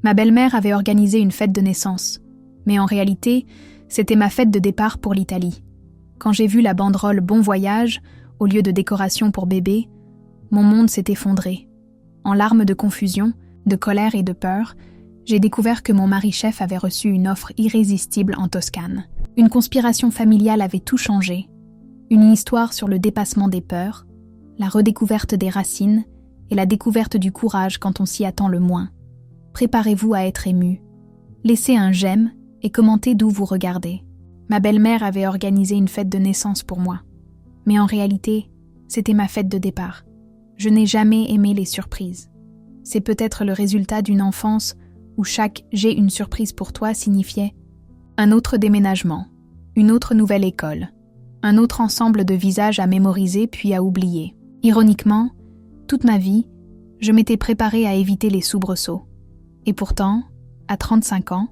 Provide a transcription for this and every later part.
Ma belle-mère avait organisé une fête de naissance, mais en réalité, c'était ma fête de départ pour l'Italie. Quand j'ai vu la banderole « Bon voyage » au lieu de décoration pour bébé, mon monde s'est effondré. En larmes de confusion, de colère et de peur, j'ai découvert que mon mari-chef avait reçu une offre irrésistible en Toscane. Une conspiration familiale avait tout changé. Une histoire sur le dépassement des peurs, la redécouverte des racines et la découverte du courage quand on s'y attend le moins. Préparez-vous à être ému. Laissez un j'aime et commentez d'où vous regardez. Ma belle-mère avait organisé une fête de naissance pour moi. Mais en réalité, c'était ma fête de départ. Je n'ai jamais aimé les surprises. C'est peut-être le résultat d'une enfance où chaque « j'ai une surprise pour toi » signifiait un autre déménagement, une autre nouvelle école, un autre ensemble de visages à mémoriser puis à oublier. Ironiquement, toute ma vie, je m'étais préparée à éviter les soubresauts. Et pourtant, à 35 ans,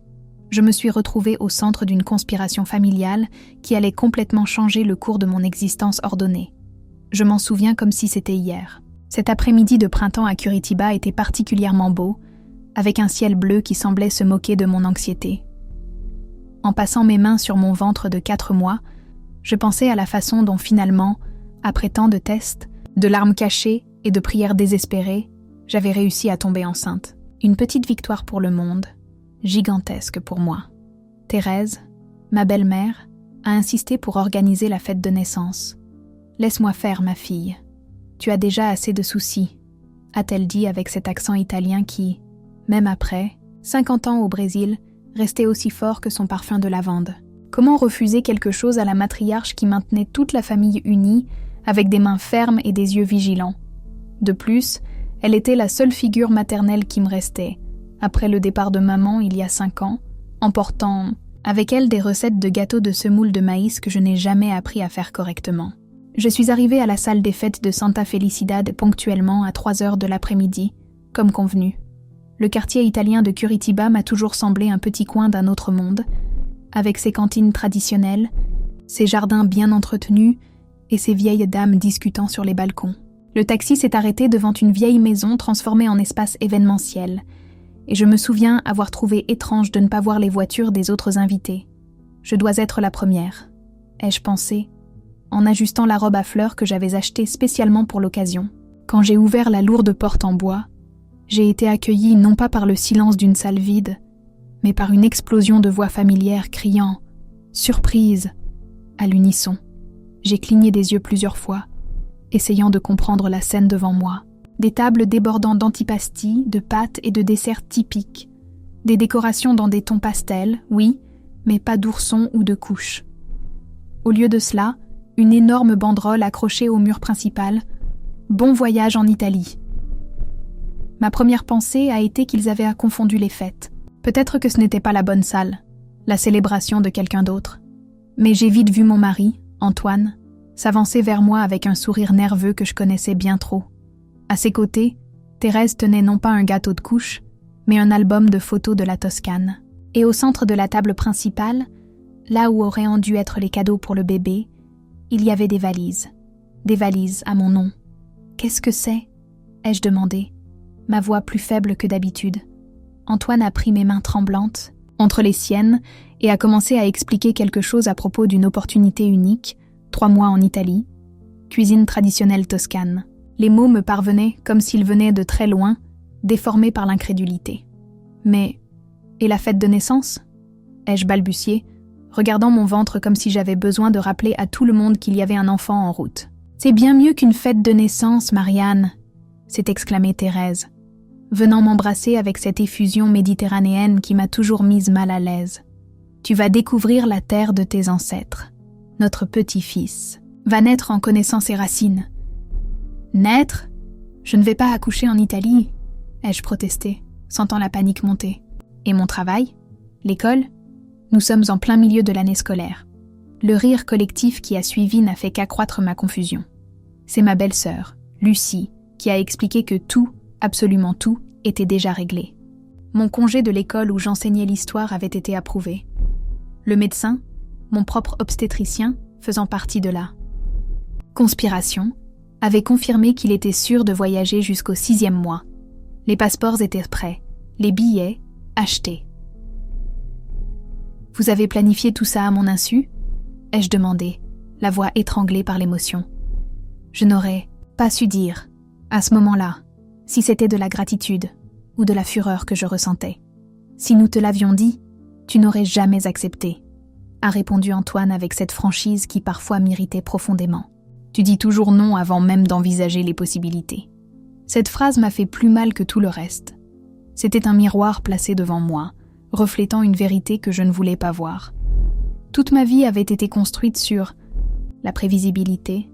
je me suis retrouvée au centre d'une conspiration familiale qui allait complètement changer le cours de mon existence ordonnée. Je m'en souviens comme si c'était hier. Cet après-midi de printemps à Curitiba était particulièrement beau, avec un ciel bleu qui semblait se moquer de mon anxiété. En passant mes mains sur mon ventre de 4 mois, je pensais à la façon dont finalement, après tant de tests, de larmes cachées et de prières désespérées, j'avais réussi à tomber enceinte. Une petite victoire pour le monde, gigantesque pour moi. Thérèse, ma belle-mère, a insisté pour organiser la fête de naissance. « Laisse-moi faire, ma fille. Tu as déjà assez de soucis », a-t-elle dit avec cet accent italien qui, même après, 50 ans au Brésil, restait aussi fort que son parfum de lavande. Comment refuser quelque chose à la matriarche qui maintenait toute la famille unie, avec des mains fermes et des yeux vigilants? De plus, elle était la seule figure maternelle qui me restait, après le départ de maman il y a 5 ans, emportant avec elle des recettes de gâteaux de semoule de maïs que je n'ai jamais appris à faire correctement. Je suis arrivée à la salle des fêtes de Santa Felicidad ponctuellement à 3h de l'après-midi, comme convenu. Le quartier italien de Curitiba m'a toujours semblé un petit coin d'un autre monde, avec ses cantines traditionnelles, ses jardins bien entretenus et ses vieilles dames discutant sur les balcons. Le taxi s'est arrêté devant une vieille maison transformée en espace événementiel, et je me souviens avoir trouvé étrange de ne pas voir les voitures des autres invités. Je dois être la première, ai-je pensé, en ajustant la robe à fleurs que j'avais achetée spécialement pour l'occasion. Quand j'ai ouvert la lourde porte en bois, j'ai été accueillie non pas par le silence d'une salle vide, mais par une explosion de voix familières criant « Surprise !» à l'unisson. J'ai cligné des yeux plusieurs fois, essayant de comprendre la scène devant moi. Des tables débordant d'antipasties, de pâtes et de desserts typiques. Des décorations dans des tons pastels, oui, mais pas d'oursons ou de couches. Au lieu de cela, une énorme banderole accrochée au mur principal « Bon voyage en Italie ». Ma première pensée a été qu'ils avaient confondu les fêtes. Peut-être que ce n'était pas la bonne salle, la célébration de quelqu'un d'autre. Mais j'ai vite vu mon mari, Antoine, s'avancer vers moi avec un sourire nerveux que je connaissais bien trop. À ses côtés, Thérèse tenait non pas un gâteau de couche, mais un album de photos de la Toscane. Et au centre de la table principale, là où auraient dû être les cadeaux pour le bébé, il y avait des valises à mon nom. « Qu'est-ce que c'est ?» ai-je demandé, ma voix plus faible que d'habitude. Antoine a pris mes mains tremblantes entre les siennes et a commencé à expliquer quelque chose à propos d'une opportunité unique, 3 mois en Italie, cuisine traditionnelle toscane. Les mots me parvenaient comme s'ils venaient de très loin, déformés par l'incrédulité. Mais, et la fête de naissance ? Ai-je balbutié, regardant mon ventre comme si j'avais besoin de rappeler à tout le monde qu'il y avait un enfant en route. « C'est bien mieux qu'une fête de naissance, Marianne !» s'est exclamée Thérèse, venant m'embrasser avec cette effusion méditerranéenne qui m'a toujours mise mal à l'aise. « Tu vas découvrir la terre de tes ancêtres. Notre petit-fils va naître en connaissant ses racines. » « Naître ? Je ne vais pas accoucher en Italie, » ai-je protesté, sentant la panique monter. « Et mon travail ? L'école ? Nous sommes en plein milieu de l'année scolaire. » Le rire collectif qui a suivi n'a fait qu'accroître ma confusion. C'est ma belle-sœur, Lucie, qui a expliqué que tout, absolument tout, était déjà réglé. Mon congé de l'école où j'enseignais l'histoire avait été approuvé. Le médecin, mon propre obstétricien, faisant partie de la conspiration, avait confirmé qu'il était sûr de voyager jusqu'au 6e mois. Les passeports étaient prêts, les billets, Acheter. Vous avez planifié tout ça à mon insu ? Ai-je demandé, la voix étranglée par l'émotion. Je n'aurais pas su dire, à ce moment-là, si c'était de la gratitude ou de la fureur que je ressentais. Si nous te l'avions dit, tu n'aurais jamais accepté, a répondu Antoine avec cette franchise qui parfois m'irritait profondément. Tu dis toujours non avant même d'envisager les possibilités. Cette phrase m'a fait plus mal que tout le reste. C'était un miroir placé devant moi, reflétant une vérité que je ne voulais pas voir. Toute ma vie avait été construite sur la prévisibilité,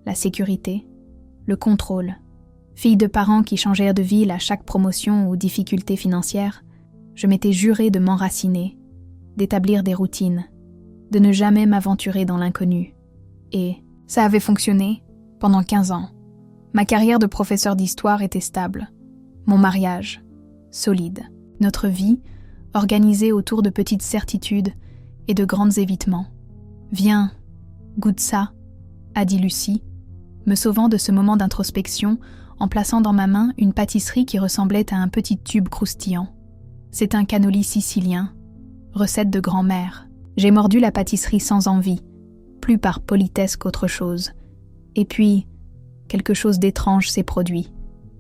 la sécurité, le contrôle. Fille de parents qui changèrent de ville à chaque promotion ou difficulté financière, je m'étais juré de m'enraciner, d'établir des routines, de ne jamais m'aventurer dans l'inconnu. Et ça avait fonctionné pendant 15 ans. Ma carrière de professeur d'histoire était stable. Mon mariage, solide. Notre vie, organisée autour de petites certitudes et de grands évitements. « Viens, goûte ça », a dit Lucie, me sauvant de ce moment d'introspection en plaçant dans ma main une pâtisserie qui ressemblait à un petit tube croustillant. C'est un cannoli sicilien, recette de grand-mère. J'ai mordu la pâtisserie sans envie, plus par politesse qu'autre chose. Et puis, quelque chose d'étrange s'est produit.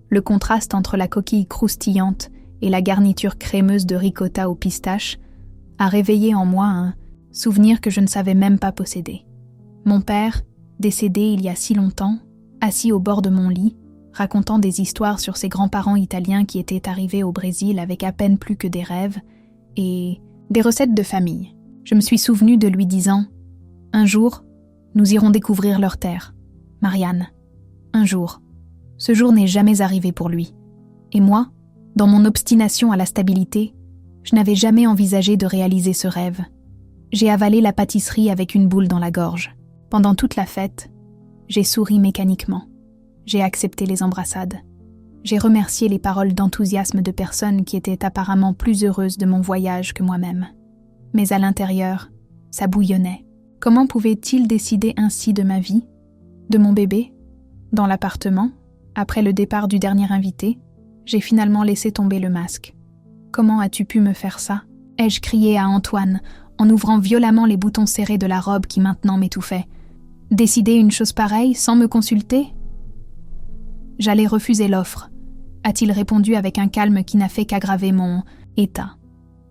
Le contraste entre la coquille croustillante et la garniture crémeuse de ricotta aux pistaches a réveillé en moi un souvenir que je ne savais même pas posséder. Mon père, décédé il y a si longtemps, assis au bord de mon lit, racontant des histoires sur ses grands-parents italiens qui étaient arrivés au Brésil avec à peine plus que des rêves, et des recettes de famille. Je me suis souvenu de lui disant « Un jour, nous irons découvrir leur terre. Marianne. Un jour. » Ce jour n'est jamais arrivé pour lui. Et moi, dans mon obstination à la stabilité, je n'avais jamais envisagé de réaliser ce rêve. J'ai avalé la pâtisserie avec une boule dans la gorge. Pendant toute la fête, j'ai souri mécaniquement. J'ai accepté les embrassades. J'ai remercié les paroles d'enthousiasme de personnes qui étaient apparemment plus heureuses de mon voyage que moi-même. Mais à l'intérieur, ça bouillonnait. Comment pouvait-il décider ainsi de ma vie, de mon bébé ? Dans l'appartement, après le départ du dernier invité, j'ai finalement laissé tomber le masque. « Comment as-tu pu me faire ça ?» ai-je crié à Antoine, en ouvrant violemment les boutons serrés de la robe qui maintenant m'étouffait. « Décider une chose pareille sans me consulter ?» J'allais refuser l'offre, a-t-il répondu avec un calme qui n'a fait qu'aggraver mon état.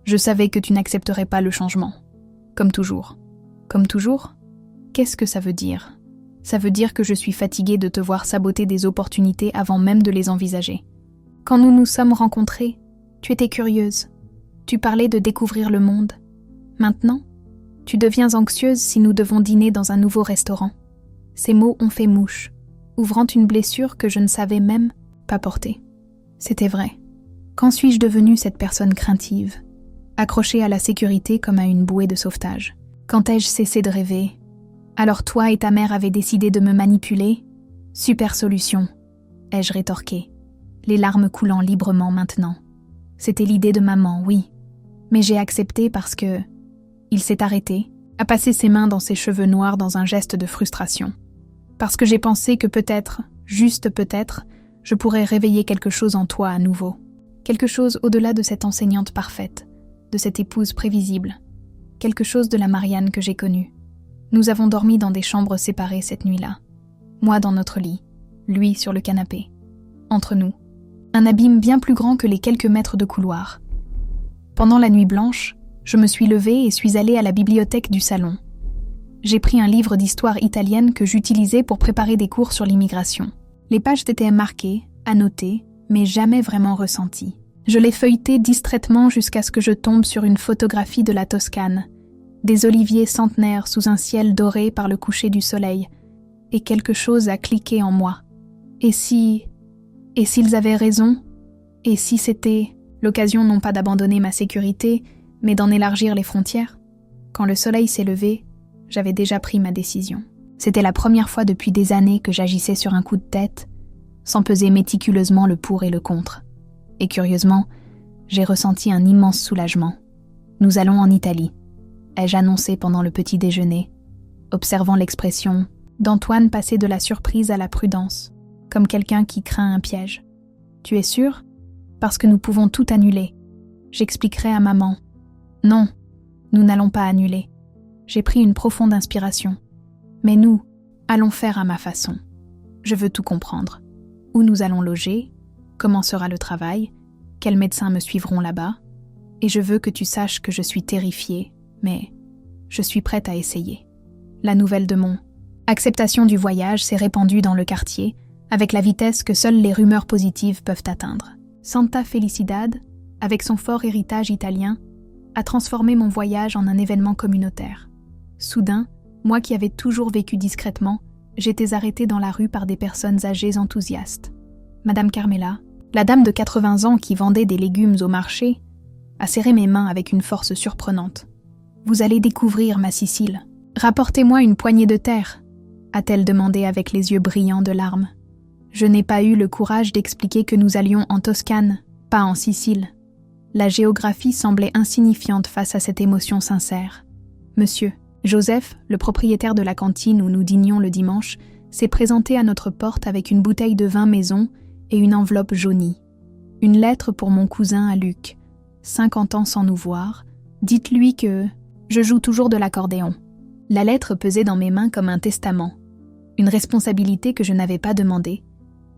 Je savais que tu n'accepterais pas le changement. Comme toujours. Comme toujours ? Qu'est-ce que ça veut dire ? Ça veut dire que je suis fatiguée de te voir saboter des opportunités avant même de les envisager. Quand nous nous sommes rencontrés, tu étais curieuse. Tu parlais de découvrir le monde. Maintenant, tu deviens anxieuse si nous devons dîner dans un nouveau restaurant. Ces mots ont fait mouche, ouvrant une blessure que je ne savais même pas porter. C'était vrai. Quand suis-je devenue cette personne craintive, accrochée à la sécurité comme à une bouée de sauvetage ? Quand ai-je cessé de rêver ? Alors toi et ta mère avez décidé de me manipuler ? Super solution, ai-je rétorqué, les larmes coulant librement maintenant. C'était l'idée de maman, oui. Mais j'ai accepté parce que... Il s'est arrêté, a passé ses mains dans ses cheveux noirs dans un geste de frustration. Parce que j'ai pensé que peut-être, juste peut-être, je pourrais réveiller quelque chose en toi à nouveau. Quelque chose au-delà de cette enseignante parfaite, de cette épouse prévisible. Quelque chose de la Marianne que j'ai connue. Nous avons dormi dans des chambres séparées cette nuit-là. Moi dans notre lit, lui sur le canapé. Entre nous, un abîme bien plus grand que les quelques mètres de couloir. Pendant la nuit blanche, je me suis levée et suis allée à la bibliothèque du salon. J'ai pris un livre d'histoire italienne que j'utilisais pour préparer des cours sur l'immigration. Les pages étaient marquées, annotées, mais jamais vraiment ressenties. Je l'ai feuilleté distraitement jusqu'à ce que je tombe sur une photographie de la Toscane, des oliviers centenaires sous un ciel doré par le coucher du soleil, et quelque chose a cliqué en moi. Et s'ils avaient raison ? Et si c'était l'occasion non pas d'abandonner ma sécurité, mais d'en élargir les frontières ? Quand le soleil s'est levé, j'avais déjà pris ma décision. C'était la première fois depuis des années que j'agissais sur un coup de tête, sans peser méticuleusement le pour et le contre. Et curieusement, j'ai ressenti un immense soulagement. Nous allons en Italie, ai-je annoncé pendant le petit déjeuner, observant l'expression d'Antoine passer de la surprise à la prudence, comme quelqu'un qui craint un piège. Tu es sûr ? Parce que nous pouvons tout annuler. J'expliquerai à maman. Non, nous n'allons pas annuler. J'ai pris une profonde inspiration. Mais nous, allons faire à ma façon. Je veux tout comprendre. Où nous allons loger, comment sera le travail, quels médecins me suivront là-bas. Et je veux que tu saches que je suis terrifiée, mais je suis prête à essayer. La nouvelle de mon acceptation du voyage s'est répandue dans le quartier avec la vitesse que seules les rumeurs positives peuvent atteindre. Santa Felicidad, avec son fort héritage italien, a transformé mon voyage en un événement communautaire. Soudain, moi qui avais toujours vécu discrètement, j'étais arrêtée dans la rue par des personnes âgées enthousiastes. Madame Carmela, la dame de 80 ans qui vendait des légumes au marché, a serré mes mains avec une force surprenante. « Vous allez découvrir ma Sicile. Rapportez-moi une poignée de terre », a-t-elle demandé avec les yeux brillants de larmes. Je n'ai pas eu le courage d'expliquer que nous allions en Toscane, pas en Sicile. La géographie semblait insignifiante face à cette émotion sincère. Monsieur, Joseph, le propriétaire de la cantine où nous dînions le dimanche, s'est présenté à notre porte avec une bouteille de vin maison et une enveloppe jaunie. Une lettre pour mon cousin à Luc. 50 ans sans nous voir. Dites-lui que je joue toujours de l'accordéon. La lettre pesait dans mes mains comme un testament. Une responsabilité que je n'avais pas demandée,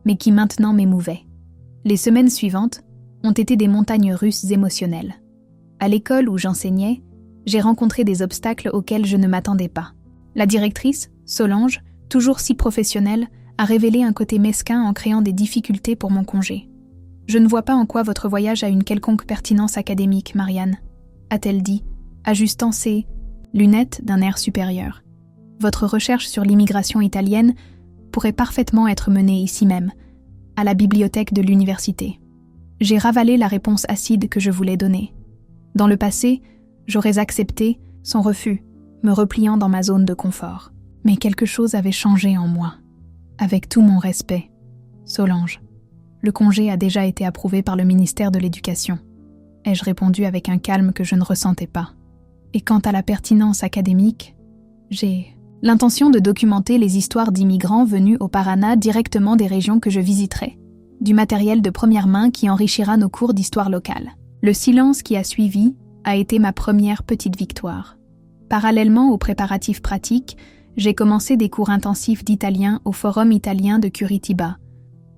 mais qui maintenant m'émouvait. Les semaines suivantes ont été des montagnes russes émotionnelles. À l'école où j'enseignais, j'ai rencontré des obstacles auxquels je ne m'attendais pas. La directrice, Solange, toujours si professionnelle, a révélé un côté mesquin en créant des difficultés pour mon congé. « Je ne vois pas en quoi votre voyage a une quelconque pertinence académique, Marianne », a-t-elle dit, ajustant ses lunettes d'un air supérieur. « Votre recherche sur l'immigration italienne pourrait parfaitement être menée ici même, à la bibliothèque de l'université. » J'ai ravalé la réponse acide que je voulais donner. Dans le passé, j'aurais accepté son refus, me repliant dans ma zone de confort. Mais quelque chose avait changé en moi. Avec tout mon respect, Solange, le congé a déjà été approuvé par le ministère de l'Éducation. Ai-je répondu avec un calme que je ne ressentais pas. Et quant à la pertinence académique, j'ai l'intention de documenter les histoires d'immigrants venus au Paraná directement des régions que je visiterai. Du matériel de première main qui enrichira nos cours d'histoire locale. Le silence qui a suivi a été ma première petite victoire. Parallèlement aux préparatifs pratiques, j'ai commencé des cours intensifs d'italien au Forum italien de Curitiba.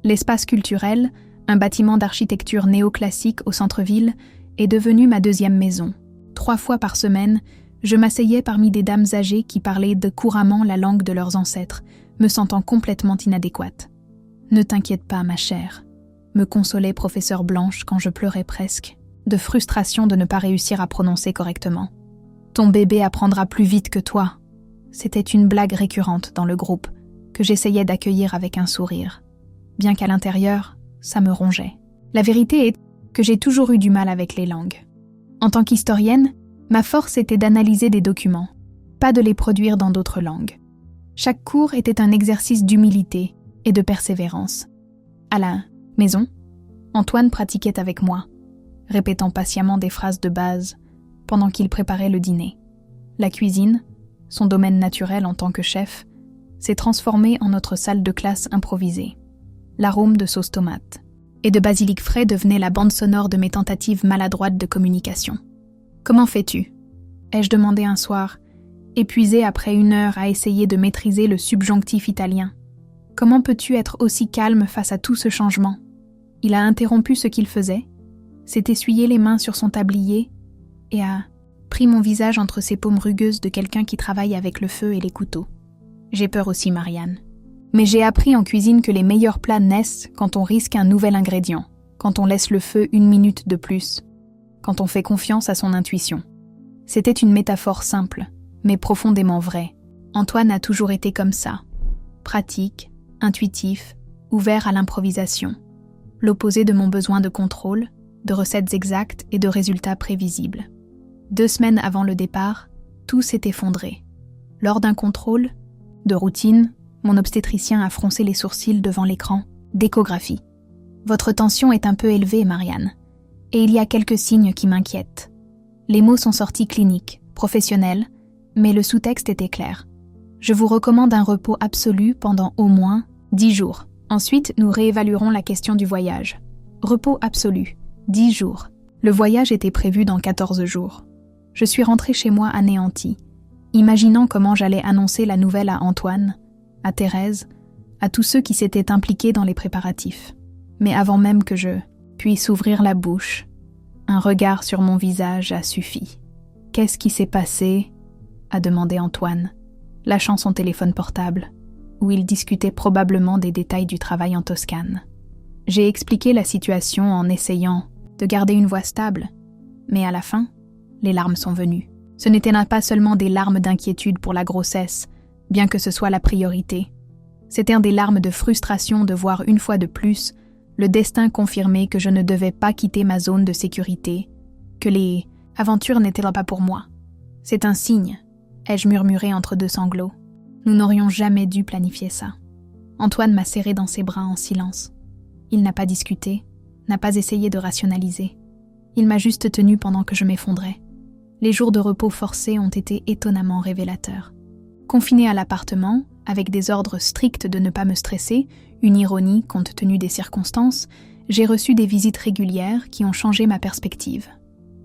L'espace culturel, un bâtiment d'architecture néoclassique au centre-ville, est devenu ma deuxième maison. 3 fois par semaine, je m'asseyais parmi des dames âgées qui parlaient couramment la langue de leurs ancêtres, me sentant complètement inadéquate. « Ne t'inquiète pas, ma chère », me consolait professeure Blanche quand je pleurais presque, de frustration de ne pas réussir à prononcer correctement. « Ton bébé apprendra plus vite que toi ». C'était une blague récurrente dans le groupe, que j'essayais d'accueillir avec un sourire. Bien qu'à l'intérieur, ça me rongeait. La vérité est que j'ai toujours eu du mal avec les langues. En tant qu'historienne, ma force était d'analyser des documents, pas de les produire dans d'autres langues. Chaque cours était un exercice d'humilité et de persévérance. À la maison, Antoine pratiquait avec moi, répétant patiemment des phrases de base pendant qu'il préparait le dîner. La cuisine, son domaine naturel en tant que chef, s'est transformée en notre salle de classe improvisée. L'arôme de sauce tomate et de basilic frais devenait la bande sonore de mes tentatives maladroites de communication. « Comment fais-tu » ai-je demandé un soir, épuisé après 1 heure à essayer de maîtriser le subjonctif italien. « Comment peux-tu être aussi calme face à tout ce changement » Il a interrompu ce qu'il faisait, s'est essuyé les mains sur son tablier et a pris mon visage entre ses paumes rugueuses de quelqu'un qui travaille avec le feu et les couteaux. J'ai peur aussi, Marianne. Mais j'ai appris en cuisine que les meilleurs plats naissent quand on risque un nouvel ingrédient, quand on laisse le feu 1 minute de plus, quand on fait confiance à son intuition. C'était une métaphore simple, mais profondément vraie. Antoine a toujours été comme ça, pratique, intuitif, ouvert à l'improvisation, l'opposé de mon besoin de contrôle, de recettes exactes et de résultats prévisibles. 2 semaines avant le départ, tout s'est effondré. Lors d'un contrôle, de routine, mon obstétricien a froncé les sourcils devant l'écran. D'échographie. Votre tension est un peu élevée, Marianne. Et il y a quelques signes qui m'inquiètent. Les mots sont sortis cliniques, professionnels, mais le sous-texte était clair. Je vous recommande un repos absolu pendant au moins 10 jours. Ensuite, nous réévaluerons la question du voyage. Repos absolu, 10 jours. Le voyage était prévu dans 14 jours. Je suis rentrée chez moi anéantie, imaginant comment j'allais annoncer la nouvelle à Antoine, à Thérèse, à tous ceux qui s'étaient impliqués dans les préparatifs. Mais avant même que je puisse ouvrir la bouche, un regard sur mon visage a suffi. « Qu'est-ce qui s'est passé ?» a demandé Antoine, lâchant son téléphone portable, où il discutait probablement des détails du travail en Toscane. J'ai expliqué la situation en essayant de garder une voix stable, mais à la fin, les larmes sont venues. Ce n'étaient pas seulement des larmes d'inquiétude pour la grossesse, bien que ce soit la priorité. C'étaient des larmes de frustration de voir une fois de plus le destin confirmer que je ne devais pas quitter ma zone de sécurité, que les aventures n'étaient pas pour moi. C'est un signe, ai-je murmuré entre deux sanglots. Nous n'aurions jamais dû planifier ça. Antoine m'a serré dans ses bras en silence. Il n'a pas discuté, n'a pas essayé de rationaliser. Il m'a juste tenu pendant que je m'effondrais. Les jours de repos forcés ont été étonnamment révélateurs. Confiné à l'appartement, avec des ordres stricts de ne pas me stresser, une ironie compte tenu des circonstances, j'ai reçu des visites régulières qui ont changé ma perspective.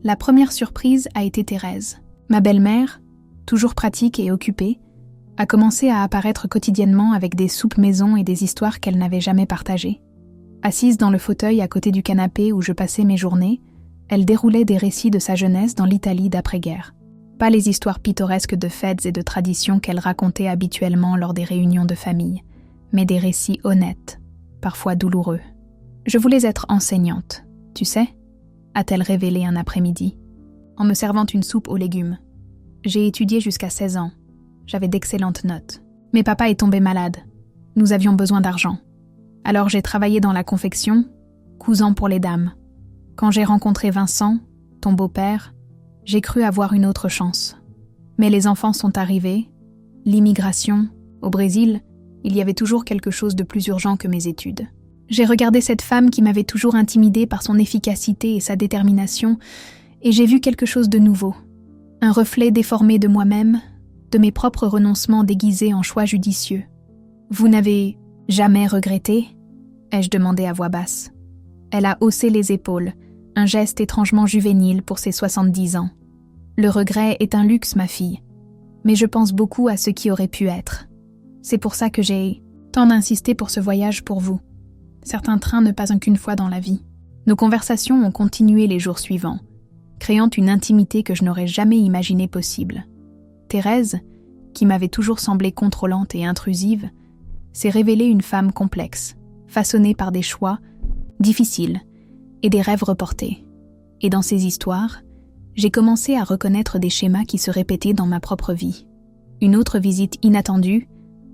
La première surprise a été Thérèse. Ma belle-mère, toujours pratique et occupée, a commencé à apparaître quotidiennement avec des soupes maison et des histoires qu'elle n'avait jamais partagées. Assise dans le fauteuil à côté du canapé où je passais mes journées, elle déroulait des récits de sa jeunesse dans l'Italie d'après-guerre. Pas les histoires pittoresques de fêtes et de traditions qu'elle racontait habituellement lors des réunions de famille, mais des récits honnêtes, parfois douloureux. « Je voulais être enseignante, tu sais ?» a-t-elle révélé un après-midi, en me servant une soupe aux légumes. J'ai étudié jusqu'à 16 ans. J'avais d'excellentes notes. Mais papa est tombé malade. Nous avions besoin d'argent. Alors j'ai travaillé dans la confection, cousant pour les dames. Quand j'ai rencontré Vincent, ton beau-père, j'ai cru avoir une autre chance. Mais les enfants sont arrivés, l'immigration, au Brésil, il y avait toujours quelque chose de plus urgent que mes études. J'ai regardé cette femme qui m'avait toujours intimidée par son efficacité et sa détermination, et j'ai vu quelque chose de nouveau. Un reflet déformé de moi-même, de mes propres renoncements déguisés en choix judicieux. « Vous n'avez jamais regretté ?» ai-je demandé à voix basse. Elle a haussé les épaules, un geste étrangement juvénile pour ses 70 ans. « Le regret est un luxe, ma fille, mais je pense beaucoup à ce qui aurait pu être. C'est pour ça que j'ai tant insisté pour ce voyage pour vous. Certains trains ne passent qu'une fois dans la vie. » Nos conversations ont continué les jours suivants, créant une intimité que je n'aurais jamais imaginée possible. Thérèse, qui m'avait toujours semblé contrôlante et intrusive, s'est révélée une femme complexe, façonnée par des choix difficiles et des rêves reportés. Et dans ces histoires, j'ai commencé à reconnaître des schémas qui se répétaient dans ma propre vie. Une autre visite inattendue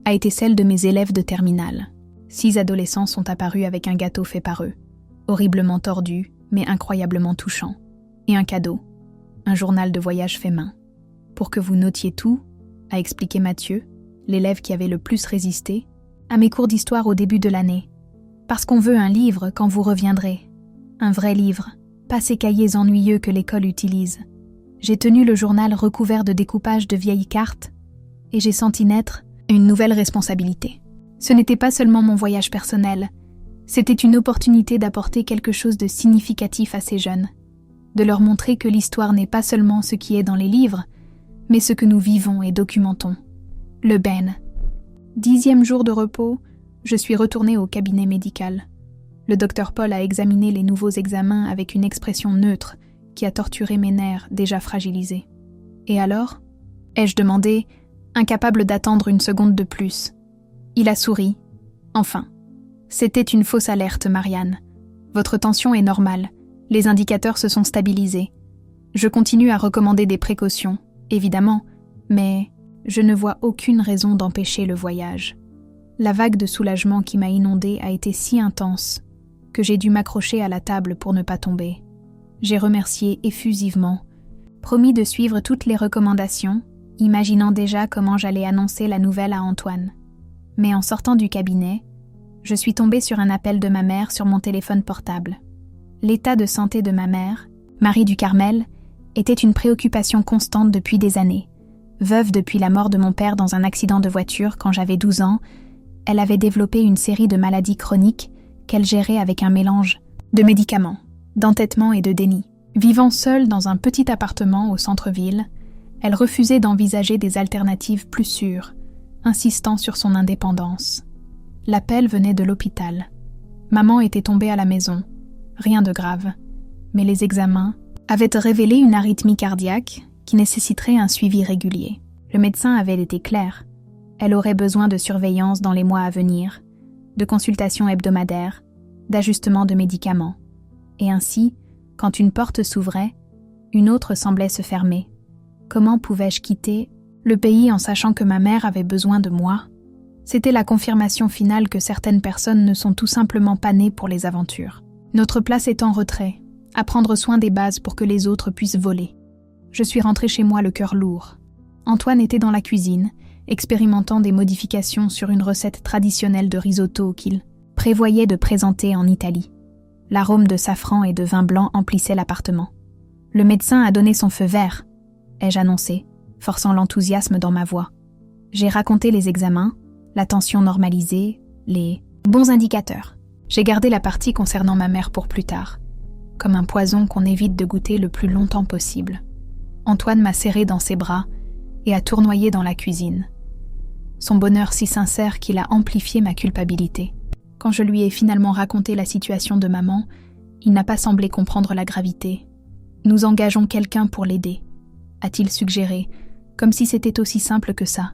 a été celle de mes élèves de terminale. 6 adolescents sont apparus avec un gâteau fait par eux, horriblement tordu, mais incroyablement touchant. Et un cadeau, un journal de voyage fait main. Pour que vous notiez tout, a expliqué Mathieu, l'élève qui avait le plus résisté, à mes cours d'histoire au début de l'année. Parce qu'on veut un livre quand vous reviendrez. Un vrai livre, pas ces cahiers ennuyeux que l'école utilise. J'ai tenu le journal recouvert de découpages de vieilles cartes et j'ai senti naître une nouvelle responsabilité. Ce n'était pas seulement mon voyage personnel, c'était une opportunité d'apporter quelque chose de significatif à ces jeunes, de leur montrer que l'histoire n'est pas seulement ce qui est dans les livres, mais ce que nous vivons et documentons. Le Ben. 10e jour de repos, je suis retournée au cabinet médical. Le docteur Paul a examiné les nouveaux examens avec une expression neutre qui a torturé mes nerfs déjà fragilisés. Et alors ? Ai-je demandé, incapable d'attendre une seconde de plus. Il a souri. Enfin. C'était une fausse alerte, Marianne. Votre tension est normale. Les indicateurs se sont stabilisés. Je continue à recommander des précautions, évidemment, mais je ne vois aucune raison d'empêcher le voyage. La vague de soulagement qui m'a inondée a été si intense que j'ai dû m'accrocher à la table pour ne pas tomber. J'ai remercié effusivement, promis de suivre toutes les recommandations, imaginant déjà comment j'allais annoncer la nouvelle à Antoine. Mais en sortant du cabinet, je suis tombée sur un appel de ma mère sur mon téléphone portable. L'état de santé de ma mère, Marie du Carmel, était une préoccupation constante depuis des années. Veuve depuis la mort de mon père dans un accident de voiture quand j'avais 12 ans, elle avait développé une série de maladies chroniques qu'elle gérait avec un mélange de médicaments, d'entêtement et de déni. Vivant seule dans un petit appartement au centre-ville, elle refusait d'envisager des alternatives plus sûres, insistant sur son indépendance. L'appel venait de l'hôpital. Maman était tombée à la maison. Rien de grave. Mais les examens avaient révélé une arythmie cardiaque qui nécessiterait un suivi régulier. Le médecin avait été clair. Elle aurait besoin de surveillance dans les mois à venir, de consultations hebdomadaires, d'ajustements de médicaments. Et ainsi, quand une porte s'ouvrait, une autre semblait se fermer. Comment pouvais-je quitter le pays en sachant que ma mère avait besoin de moi ? C'était la confirmation finale que certaines personnes ne sont tout simplement pas nées pour les aventures. Notre place est en retrait, à prendre soin des bases pour que les autres puissent voler. Je suis rentrée chez moi le cœur lourd. Antoine était dans la cuisine, expérimentant des modifications sur une recette traditionnelle de risotto qu'il prévoyait de présenter en Italie. L'arôme de safran et de vin blanc emplissait l'appartement. Le médecin a donné son feu vert, ai-je annoncé, forçant l'enthousiasme dans ma voix. J'ai raconté les examens, la tension normalisée, les bons indicateurs. J'ai gardé la partie concernant ma mère pour plus tard, comme un poison qu'on évite de goûter le plus longtemps possible. Antoine m'a serré dans ses bras et a tournoyé dans la cuisine. Son bonheur si sincère qu'il a amplifié ma culpabilité. Quand je lui ai finalement raconté la situation de maman, il n'a pas semblé comprendre la gravité. Nous engageons quelqu'un pour l'aider, a-t-il suggéré, comme si c'était aussi simple que ça.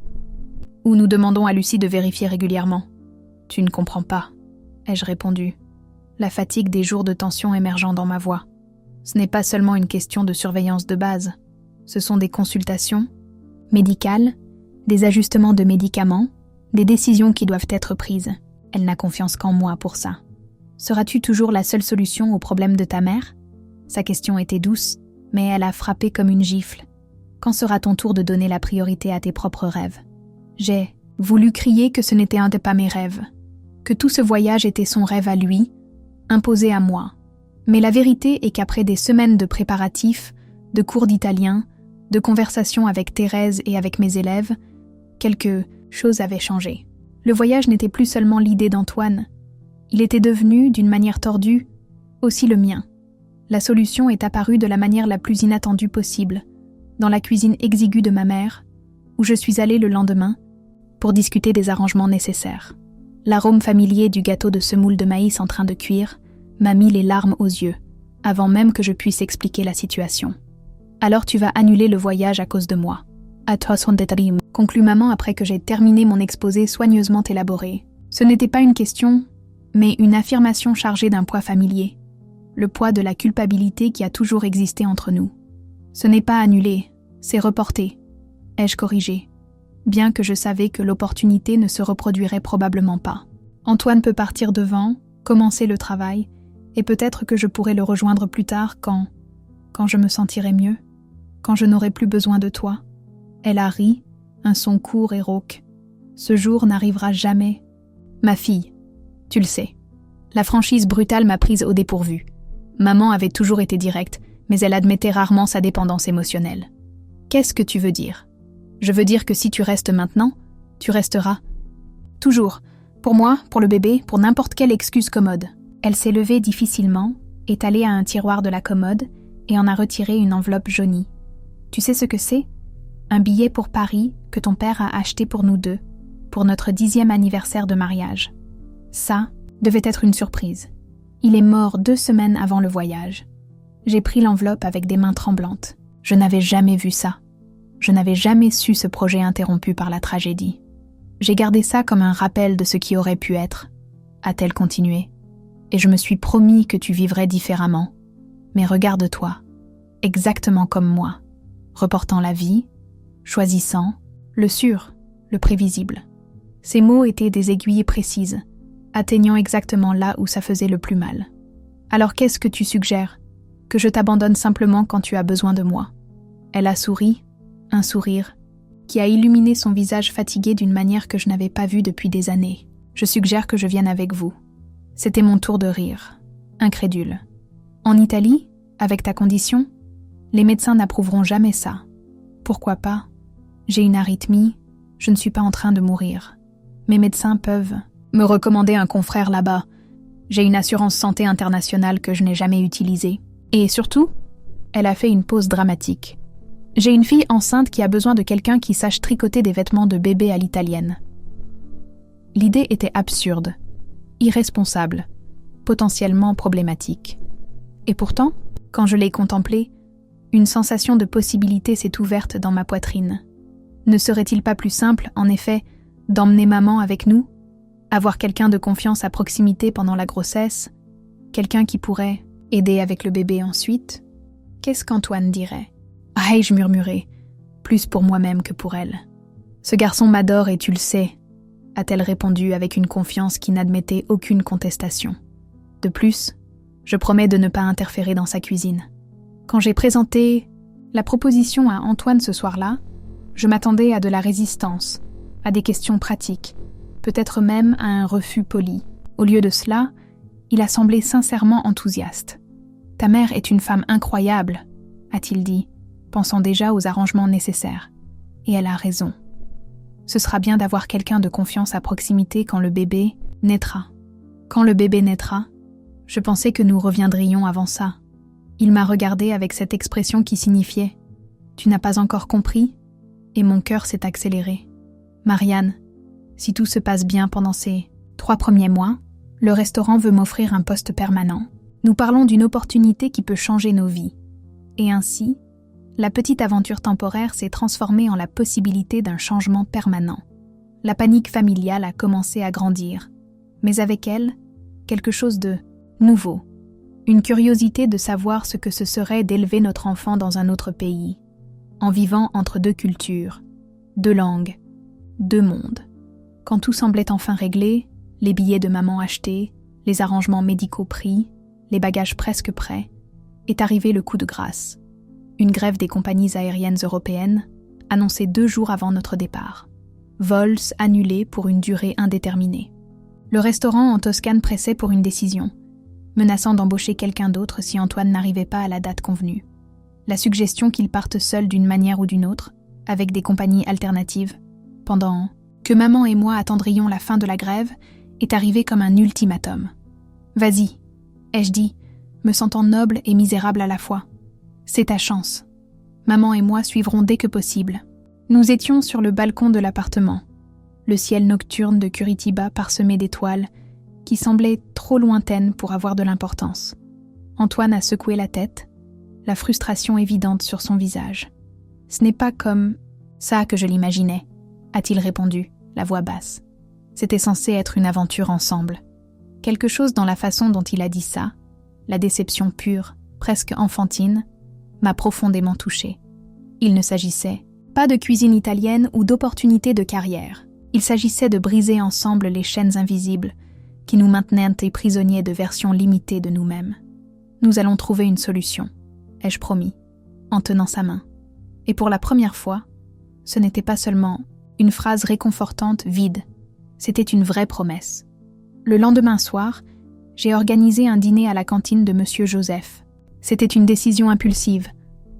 Ou nous demandons à Lucie de vérifier régulièrement. Tu ne comprends pas, ai-je répondu, la fatigue des jours de tension émergeant dans ma voix. Ce n'est pas seulement une question de surveillance de base. Ce sont des consultations médicales, des ajustements de médicaments, des décisions qui doivent être prises. Elle n'a confiance qu'en moi pour ça. Seras-tu toujours la seule solution au problème de ta mère ? Sa question était douce, mais elle a frappé comme une gifle. Quand sera ton tour de donner la priorité à tes propres rêves ? J'ai voulu crier que ce n'était un de pas mes rêves, que tout ce voyage était son rêve à lui, imposé à moi. Mais la vérité est qu'après des semaines de préparatifs, de cours d'italien, de conversations avec Thérèse et avec mes élèves, quelque chose avait changé. Le voyage n'était plus seulement l'idée d'Antoine. Il était devenu, d'une manière tordue, aussi le mien. La solution est apparue de la manière la plus inattendue possible, dans la cuisine exiguë de ma mère, où je suis allée le lendemain pour discuter des arrangements nécessaires. L'arôme familier du gâteau de semoule de maïs en train de cuire m'a mis les larmes aux yeux, avant même que je puisse expliquer la situation. Alors tu vas annuler le voyage à cause de moi. À toi son détrim, conclut maman après que j'ai terminé mon exposé soigneusement élaboré. Ce n'était pas une question, mais une affirmation chargée d'un poids familier. Le poids de la culpabilité qui a toujours existé entre nous. Ce n'est pas annulé, c'est reporté, ai-je corrigé, bien que je savais que l'opportunité ne se reproduirait probablement pas. Antoine peut partir devant, commencer le travail, et peut-être que je pourrai le rejoindre plus tard quand je me sentirai mieux, quand je n'aurai plus besoin de toi. Elle a ri, un son court et rauque. Ce jour n'arrivera jamais. Ma fille, tu le sais. La franchise brutale m'a prise au dépourvu. Maman avait toujours été directe, mais elle admettait rarement sa dépendance émotionnelle. Qu'est-ce que tu veux dire ? Je veux dire que si tu restes maintenant, tu resteras. Toujours. Pour moi, pour le bébé, pour n'importe quelle excuse commode. Elle s'est levée difficilement, est allée à un tiroir de la commode et en a retiré une enveloppe jaunie. Tu sais ce que c'est ? Un billet pour Paris que ton père a acheté pour nous deux, pour notre 10e anniversaire de mariage. Ça devait être une surprise. Il est mort 2 semaines avant le voyage. J'ai pris l'enveloppe avec des mains tremblantes. Je n'avais jamais vu ça. Je n'avais jamais su ce projet interrompu par la tragédie. J'ai gardé ça comme un rappel de ce qui aurait pu être, a-t-elle continué. Et je me suis promis que tu vivrais différemment. Mais regarde-toi, exactement comme moi, reportant la vie, choisissant le sûr, le prévisible. Ces mots étaient des aiguilles précises, atteignant exactement là où ça faisait le plus mal. Alors qu'est-ce que tu suggères ? Que je t'abandonne simplement quand tu as besoin de moi ? Elle a souri, un sourire, qui a illuminé son visage fatigué d'une manière que je n'avais pas vue depuis des années. Je suggère que je vienne avec vous. C'était mon tour de rire, incrédule. En Italie, avec ta condition, les médecins n'approuveront jamais ça. Pourquoi pas ? J'ai une arythmie, je ne suis pas en train de mourir. Mes médecins peuvent me recommander un confrère là-bas. J'ai une assurance santé internationale que je n'ai jamais utilisée. Et surtout, Elle a fait une pause dramatique. J'ai une fille enceinte qui a besoin de quelqu'un qui sache tricoter des vêtements de bébé à l'italienne. L'idée était absurde, irresponsable, potentiellement problématique. Et pourtant, quand je l'ai contemplée, une sensation de possibilité s'est ouverte dans ma poitrine. Ne serait-il pas plus simple, en effet, d'emmener maman avec nous, avoir quelqu'un de confiance à proximité pendant la grossesse, quelqu'un qui pourrait aider avec le bébé ensuite? Qu'est-ce qu'Antoine dirait? Ah, je murmurais, plus pour moi-même que pour elle. Ce garçon m'adore et tu le sais, a-t-elle répondu avec une confiance qui n'admettait aucune contestation. De plus, je promets de ne pas interférer dans sa cuisine. Quand j'ai présenté la proposition à Antoine ce soir-là, je m'attendais à de la résistance, à des questions pratiques, peut-être même à un refus poli. Au lieu de cela, il a semblé sincèrement enthousiaste. « Ta mère est une femme incroyable », a-t-il dit, pensant déjà aux arrangements nécessaires. Et elle a raison. Ce sera bien d'avoir quelqu'un de confiance à proximité quand le bébé naîtra. Quand le bébé naîtra, je pensais que nous reviendrions avant ça. Il m'a regardé avec cette expression qui signifiait « Tu n'as pas encore compris ?» et mon cœur s'est accéléré. « Marianne, si tout se passe bien pendant ces 3 premiers mois, le restaurant veut m'offrir un poste permanent. Nous parlons d'une opportunité qui peut changer nos vies. » Et ainsi, la petite aventure temporaire s'est transformée en la possibilité d'un changement permanent. La panique familiale a commencé à grandir, mais avec elle, quelque chose de nouveau. Une curiosité de savoir ce que ce serait d'élever notre enfant dans un autre pays, en vivant entre 2 cultures, 2 langues, 2 mondes. Quand tout semblait enfin réglé, les billets de maman achetés, les arrangements médicaux pris, les bagages presque prêts, est arrivé le coup de grâce. Une grève des compagnies aériennes européennes, annoncée 2 jours avant notre départ. Vols annulés pour une durée indéterminée. Le restaurant en Toscane pressait pour une décision, menaçant d'embaucher quelqu'un d'autre si Antoine n'arrivait pas à la date convenue. La suggestion qu'il parte seul d'une manière ou d'une autre, avec des compagnies alternatives, pendant que maman et moi attendrions la fin de la grève, est arrivée comme un ultimatum. « Vas-y », ai-je dit, me sentant noble et misérable à la fois. « C'est ta chance. Maman et moi suivrons dès que possible. » Nous étions sur le balcon de l'appartement, le ciel nocturne de Curitiba parsemé d'étoiles, qui semblaient trop lointaines pour avoir de l'importance. Antoine a secoué la tête, la frustration évidente sur son visage. « Ce n'est pas comme ça que je l'imaginais », a-t-il répondu, la voix basse. C'était censé être une aventure ensemble. Quelque chose dans la façon dont il a dit ça, la déception pure, presque enfantine, m'a profondément touchée. Il ne s'agissait pas de cuisine italienne ou d'opportunités de carrière. Il s'agissait de briser ensemble les chaînes invisibles qui nous maintenaient prisonniers de versions limitées de nous-mêmes. Nous allons trouver une solution, ai-je promis, en tenant sa main. Et pour la première fois, ce n'était pas seulement une phrase réconfortante vide, c'était une vraie promesse. Le lendemain soir, j'ai organisé un dîner à la cantine de Monsieur Joseph. C'était une décision impulsive,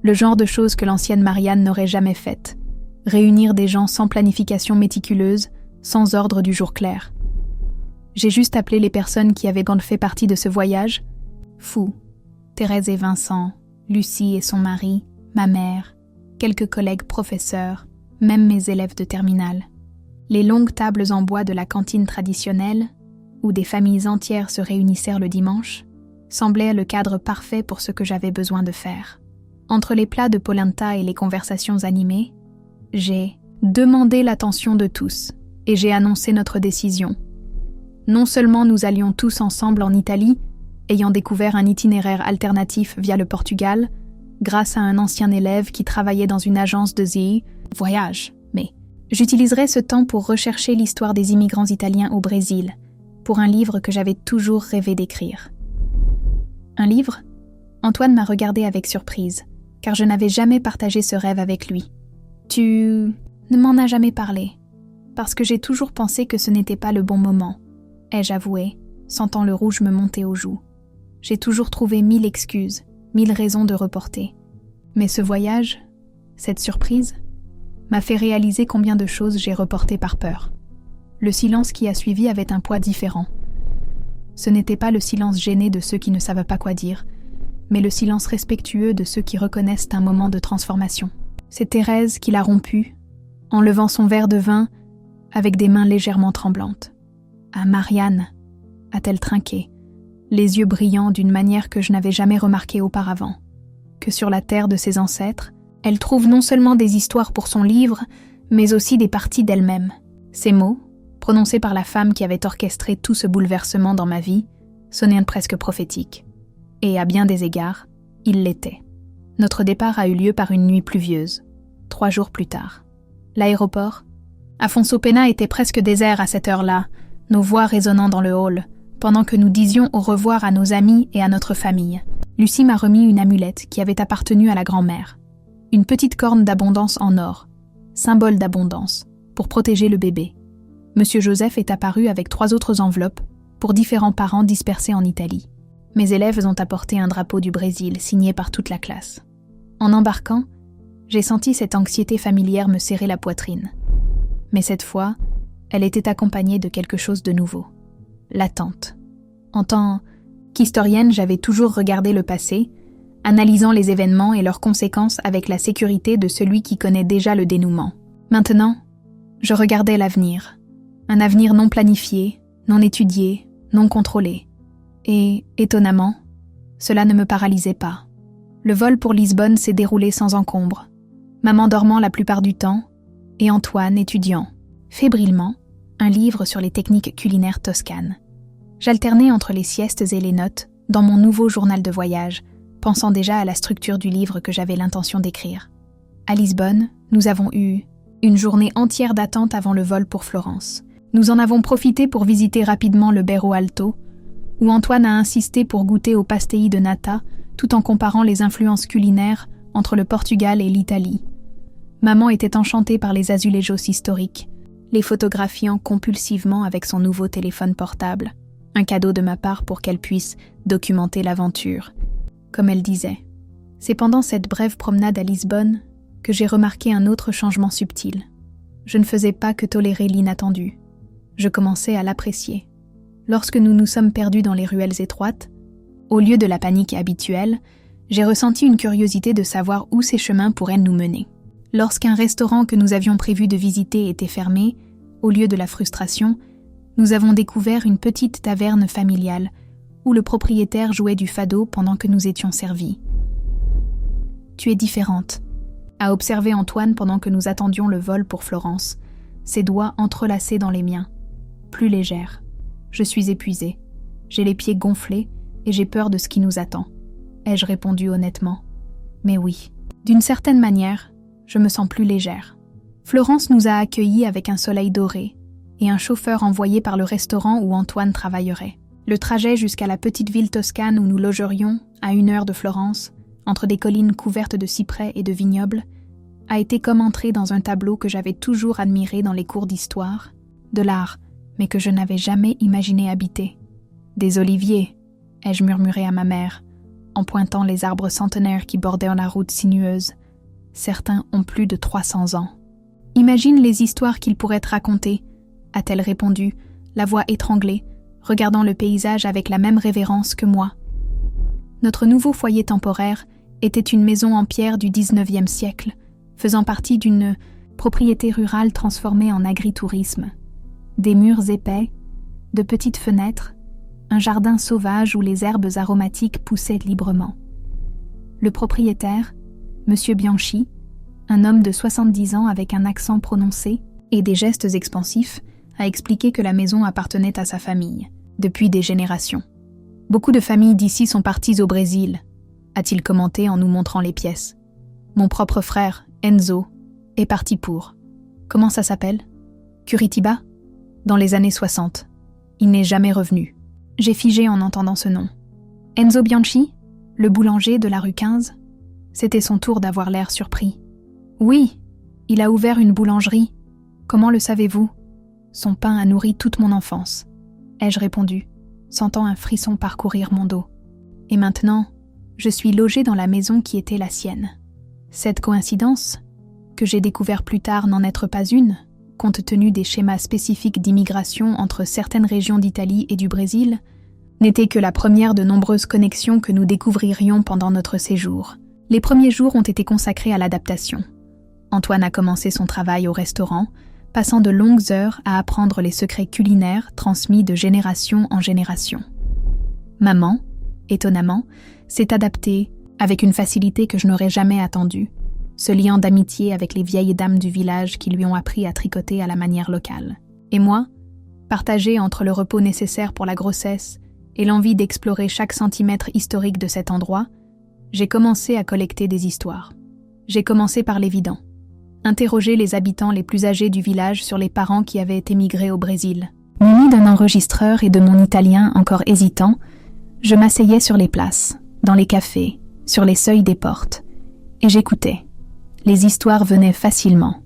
le genre de choses que l'ancienne Marianne n'aurait jamais faites. Réunir des gens sans planification méticuleuse, sans ordre du jour clair. J'ai juste appelé les personnes qui avaient fait partie de ce voyage. Fou, Thérèse et Vincent, Lucie et son mari, ma mère, quelques collègues professeurs, même mes élèves de terminale. Les longues tables en bois de la cantine traditionnelle, où des familles entières se réunissèrent le dimanche, semblaient le cadre parfait pour ce que j'avais besoin de faire. Entre les plats de polenta et les conversations animées, j'ai demandé l'attention de tous et j'ai annoncé notre décision. Non seulement nous allions tous ensemble en Italie, ayant découvert un itinéraire alternatif via le Portugal, grâce à un ancien élève qui travaillait dans une agence de voyage, mais j'utiliserai ce temps pour rechercher l'histoire des immigrants italiens au Brésil, pour un livre que j'avais toujours rêvé d'écrire. Un livre ? Antoine m'a regardé avec surprise, car je n'avais jamais partagé ce rêve avec lui. Tu ne m'en as jamais parlé, parce que j'ai toujours pensé que ce n'était pas le bon moment, ai-je avoué, sentant le rouge me monter aux joues. J'ai toujours trouvé 1000 excuses, 1000 raisons de reporter. Mais ce voyage, cette surprise, m'a fait réaliser combien de choses j'ai reportées par peur. Le silence qui a suivi avait un poids différent. Ce n'était pas le silence gêné de ceux qui ne savent pas quoi dire, mais le silence respectueux de ceux qui reconnaissent un moment de transformation. C'est Thérèse qui l'a rompu, en levant son verre de vin avec des mains légèrement tremblantes. « Ah, Marianne !» a-t-elle trinqué, les yeux brillants d'une manière que je n'avais jamais remarquée auparavant. Que sur la terre de ses ancêtres, elle trouve non seulement des histoires pour son livre, mais aussi des parties d'elle-même. Ces mots, prononcés par la femme qui avait orchestré tout ce bouleversement dans ma vie, sonnaient presque prophétiques. Et à bien des égards, ils l'étaient. Notre départ a eu lieu par une nuit pluvieuse, 3 jours plus tard. L'aéroport, Afonso Pena était presque désert à cette heure-là, nos voix résonnant dans le hall, pendant que nous disions au revoir à nos amis et à notre famille. Lucie m'a remis une amulette qui avait appartenu à la grand-mère. Une petite corne d'abondance en or, symbole d'abondance, pour protéger le bébé. Monsieur Joseph est apparu avec 3 autres enveloppes pour différents parents dispersés en Italie. Mes élèves ont apporté un drapeau du Brésil signé par toute la classe. En embarquant, j'ai senti cette anxiété familière me serrer la poitrine. Mais cette fois, elle était accompagnée de quelque chose de nouveau. L'attente. En tant qu'historienne, j'avais toujours regardé le passé, analysant les événements et leurs conséquences avec la sécurité de celui qui connaît déjà le dénouement. Maintenant, je regardais l'avenir. Un avenir non planifié, non étudié, non contrôlé. Et, étonnamment, cela ne me paralysait pas. Le vol pour Lisbonne s'est déroulé sans encombre. Maman dormant la plupart du temps, et Antoine étudiant, fébrilement, un livre sur les techniques culinaires toscanes. J'alternais entre les siestes et les notes dans mon nouveau journal de voyage, pensant déjà à la structure du livre que j'avais l'intention d'écrire. À Lisbonne, nous avons eu une journée entière d'attente avant le vol pour Florence. Nous en avons profité pour visiter rapidement le Bairro Alto, où Antoine a insisté pour goûter au pastéis de nata, tout en comparant les influences culinaires entre le Portugal et l'Italie. Maman était enchantée par les azulejos historiques, les photographiant compulsivement avec son nouveau téléphone portable, un cadeau de ma part pour qu'elle puisse documenter l'aventure. Comme elle disait, c'est pendant cette brève promenade à Lisbonne que j'ai remarqué un autre changement subtil. Je ne faisais pas que tolérer l'inattendu. Je commençais à l'apprécier. Lorsque nous nous sommes perdus dans les ruelles étroites, au lieu de la panique habituelle, j'ai ressenti une curiosité de savoir où ces chemins pourraient nous mener. Lorsqu'un restaurant que nous avions prévu de visiter était fermé, au lieu de la frustration, nous avons découvert une petite taverne familiale où le propriétaire jouait du fado pendant que nous étions servis. « Tu es différente », a observé Antoine pendant que nous attendions le vol pour Florence, ses doigts entrelacés dans les miens. Plus légère. Je suis épuisée. J'ai les pieds gonflés et j'ai peur de ce qui nous attend. Ai-je répondu honnêtement. Mais oui, d'une certaine manière, je me sens plus légère. Florence nous a accueillis avec un soleil doré et un chauffeur envoyé par le restaurant où Antoine travaillerait. Le trajet jusqu'à la petite ville toscane où nous logerions, à 1 heure de Florence, entre des collines couvertes de cyprès et de vignobles, a été comme entrer dans un tableau que j'avais toujours admiré dans les cours d'histoire, de l'art, mais que je n'avais jamais imaginé habiter. Des oliviers, ai-je murmuré à ma mère, en pointant les arbres centenaires qui bordaient la route sinueuse. Certains ont plus de 300 ans. Imagine les histoires qu'ils pourraient te raconter, a-t-elle répondu, la voix étranglée, regardant le paysage avec la même révérence que moi. Notre nouveau foyer temporaire était une maison en pierre du 19e siècle, faisant partie d'une propriété rurale transformée en agritourisme. Des murs épais, de petites fenêtres, un jardin sauvage où les herbes aromatiques poussaient librement. Le propriétaire, Monsieur Bianchi, un homme de 70 ans avec un accent prononcé et des gestes expansifs, a expliqué que la maison appartenait à sa famille, depuis des générations. Beaucoup de familles d'ici sont parties au Brésil, a-t-il commenté en nous montrant les pièces. Mon propre frère, Enzo, est parti pour. Comment ça s'appelle ? Curitiba ? Dans les années 60. Il n'est jamais revenu. J'ai figé en entendant ce nom. Enzo Bianchi, le boulanger de la rue 15 ? C'était son tour d'avoir l'air surpris. Oui, il a ouvert une boulangerie. Comment le savez-vous ? Son pain a nourri toute mon enfance, ai-je répondu, sentant un frisson parcourir mon dos. Et maintenant, je suis logée dans la maison qui était la sienne. Cette coïncidence, que j'ai découvert plus tard n'en être pas une, compte tenu des schémas spécifiques d'immigration entre certaines régions d'Italie et du Brésil, n'était que la première de nombreuses connexions que nous découvririons pendant notre séjour. Les premiers jours ont été consacrés à l'adaptation. Antoine a commencé son travail au restaurant, passant de longues heures à apprendre les secrets culinaires transmis de génération en génération. Maman, étonnamment, s'est adaptée avec une facilité que je n'aurais jamais attendue, se liant d'amitié avec les vieilles dames du village qui lui ont appris à tricoter à la manière locale. Et moi, partagée entre le repos nécessaire pour la grossesse et l'envie d'explorer chaque centimètre historique de cet endroit, j'ai commencé à collecter des histoires. J'ai commencé par l'évident. Interroger les habitants les plus âgés du village sur les parents qui avaient émigré au Brésil. Muni d'un enregistreur et de mon italien encore hésitant, je m'asseyais sur les places, dans les cafés, sur les seuils des portes, et j'écoutais. Les histoires venaient facilement.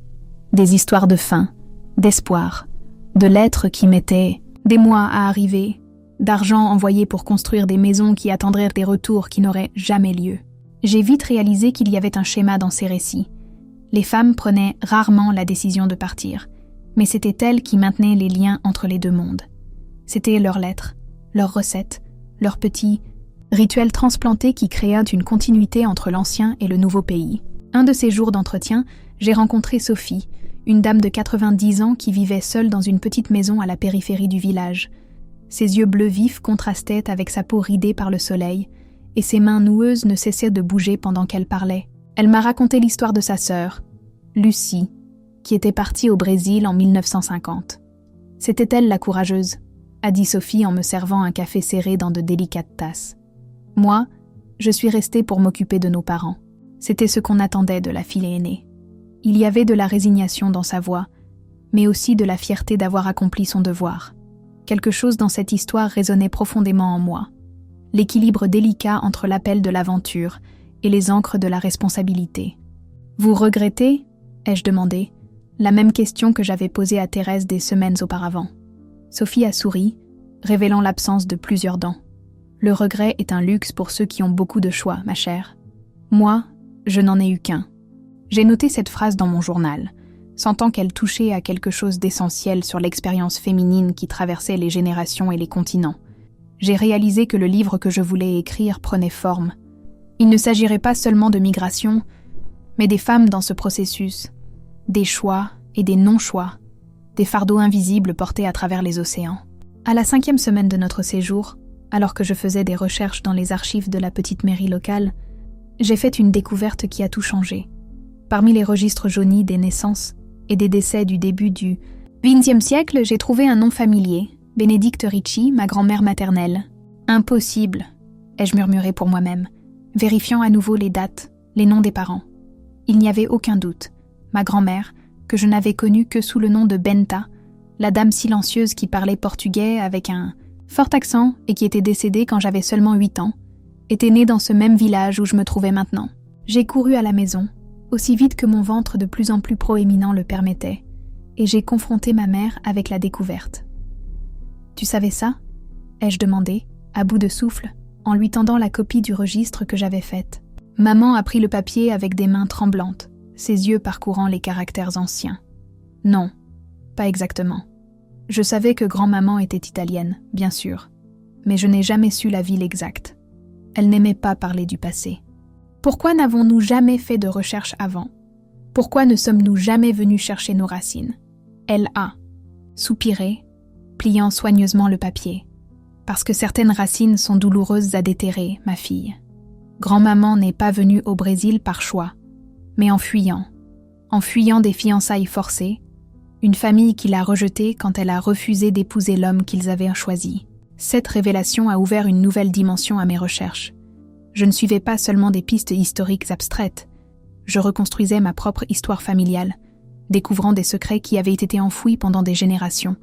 Des histoires de faim, d'espoir, de lettres qui mettaient des mois à arriver, d'argent envoyé pour construire des maisons qui attendraient des retours qui n'auraient jamais lieu. J'ai vite réalisé qu'il y avait un schéma dans ces récits. Les femmes prenaient rarement la décision de partir, mais c'était elles qui maintenaient les liens entre les deux mondes. C'était leurs lettres, leurs recettes, leurs petits rituels transplantés qui créaient une continuité entre l'ancien et le nouveau pays. Un de ces jours d'entretien, j'ai rencontré Sophie, une dame de 90 ans qui vivait seule dans une petite maison à la périphérie du village. Ses yeux bleus vifs contrastaient avec sa peau ridée par le soleil, et ses mains noueuses ne cessaient de bouger pendant qu'elle parlait. Elle m'a raconté l'histoire de sa sœur, Lucie, qui était partie au Brésil en 1950. C'était elle la courageuse, a dit Sophie en me servant un café serré dans de délicates tasses. Moi, je suis restée pour m'occuper de nos parents. C'était ce qu'on attendait de la fille aînée. Il y avait de la résignation dans sa voix, mais aussi de la fierté d'avoir accompli son devoir. Quelque chose dans cette histoire résonnait profondément en moi. L'équilibre délicat entre l'appel de l'aventure et les ancres de la responsabilité. « Vous regrettez ?» ai-je demandé, la même question que j'avais posée à Thérèse des semaines auparavant. Sophie a souri, révélant l'absence de plusieurs dents. « Le regret est un luxe pour ceux qui ont beaucoup de choix, ma chère. Moi, je n'en ai eu qu'un. » J'ai noté cette phrase dans mon journal, sentant qu'elle touchait à quelque chose d'essentiel sur l'expérience féminine qui traversait les générations et les continents. J'ai réalisé que le livre que je voulais écrire prenait forme. Il ne s'agirait pas seulement de migration, mais des femmes dans ce processus, des choix et des non-choix, des fardeaux invisibles portés à travers les océans. À la 5e semaine de notre séjour, alors que je faisais des recherches dans les archives de la petite mairie locale, j'ai fait une découverte qui a tout changé. Parmi les registres jaunis des naissances et des décès du début du XXe siècle, j'ai trouvé un nom familier, Bénédicte Ricci, ma grand-mère maternelle. Impossible, ai-je murmuré pour moi-même, vérifiant à nouveau les dates, les noms des parents. Il n'y avait aucun doute. Ma grand-mère, que je n'avais connue que sous le nom de Benta, la dame silencieuse qui parlait portugais avec un fort accent et qui était décédée quand j'avais seulement 8 ans, était née dans ce même village où je me trouvais maintenant. J'ai couru à la maison, aussi vite que mon ventre de plus en plus proéminent le permettait, et j'ai confronté ma mère avec la découverte. « Tu savais ça ?» ai-je demandé, à bout de souffle, en lui tendant la copie du registre que j'avais faite. Maman a pris le papier avec des mains tremblantes, ses yeux parcourant les caractères anciens. Non, pas exactement. Je savais que grand-maman était italienne, bien sûr, mais je n'ai jamais su la ville exacte. Elle n'aimait pas parler du passé. Pourquoi n'avons-nous jamais fait de recherche avant ? Pourquoi ne sommes-nous jamais venus chercher nos racines ? Elle a soupiré, pliant soigneusement le papier. Parce que certaines racines sont douloureuses à déterrer, ma fille. Grand-maman n'est pas venue au Brésil par choix, mais en fuyant des fiançailles forcées, une famille qui l'a rejetée quand elle a refusé d'épouser l'homme qu'ils avaient choisi. Cette révélation a ouvert une nouvelle dimension à mes recherches. Je ne suivais pas seulement des pistes historiques abstraites, je reconstruisais ma propre histoire familiale, découvrant des secrets qui avaient été enfouis pendant des générations.